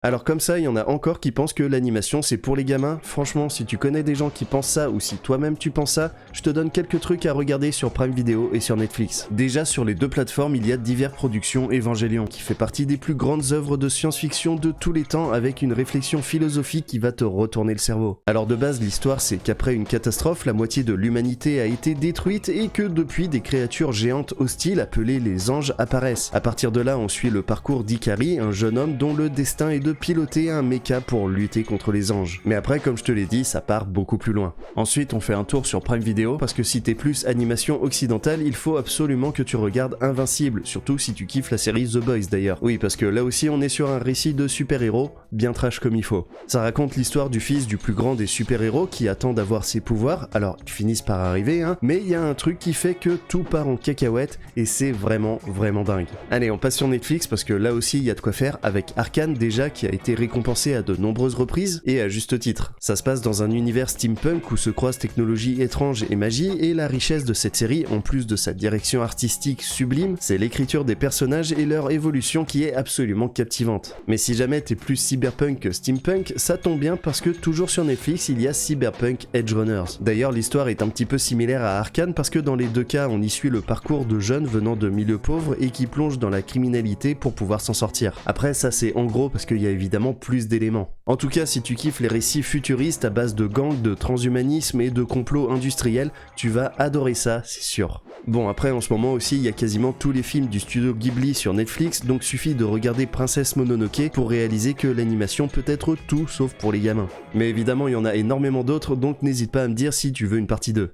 Alors comme ça, il y en a encore qui pensent que l'animation c'est pour les gamins. Franchement, si tu connais des gens qui pensent ça ou si toi-même tu penses ça, je te donne quelques trucs à regarder sur Prime Video et sur Netflix. Déjà sur les deux plateformes, il y a Diverses Productions Evangelion qui fait partie des plus grandes œuvres de science-fiction de tous les temps avec une réflexion philosophique qui va te retourner le cerveau. Alors de base, l'histoire c'est qu'après une catastrophe, la moitié de l'humanité a été détruite et que depuis des créatures géantes hostiles appelées les anges apparaissent. À partir de là, on suit le parcours d'Ikari, un jeune homme dont le destin est de piloter un mecha pour lutter contre les anges. Mais après, comme je te l'ai dit, ça part beaucoup plus loin. Ensuite, on fait un tour sur Prime Video, parce que si t'es plus animation occidentale, il faut absolument que tu regardes Invincible, surtout si tu kiffes la série The Boys d'ailleurs. Oui, parce que là aussi, on est sur un récit de super-héros, bien trash comme il faut. Ça raconte l'histoire du fils du plus grand des super-héros qui attend d'avoir ses pouvoirs, alors ils finissent par arriver, hein, mais il y a un truc qui fait que tout part en cacahuète, et c'est vraiment dingue. Allez, on passe sur Netflix, parce que là aussi, il y a de quoi faire, avec Arcane déjà, qui a été récompensé à de nombreuses reprises, et à juste titre. Ça se passe dans un univers steampunk où se croisent technologie étrange et magie, et la richesse de cette série, en plus de sa direction artistique sublime, c'est l'écriture des personnages et leur évolution qui est absolument captivante. Mais si jamais t'es plus cyberpunk que steampunk, ça tombe bien parce que toujours sur Netflix, il y a Cyberpunk Edge Runners. D'ailleurs, l'histoire est un petit peu similaire à Arcane parce que dans les deux cas, on y suit le parcours de jeunes venant de milieux pauvres et qui plongent dans la criminalité pour pouvoir s'en sortir. Après, ça c'est en gros parce qu'il y a évidemment plus d'éléments. En tout cas, si tu kiffes les récits futuristes à base de gangs, de transhumanisme et de complots industriels, tu vas adorer ça, c'est sûr. Bon, après en ce moment aussi, il y a quasiment tous les films du studio Ghibli sur Netflix, donc suffit de regarder Princesse Mononoke pour réaliser que l'animation peut être tout sauf pour les gamins. Mais évidemment, il y en a énormément d'autres, donc n'hésite pas à me dire si tu veux une partie 2.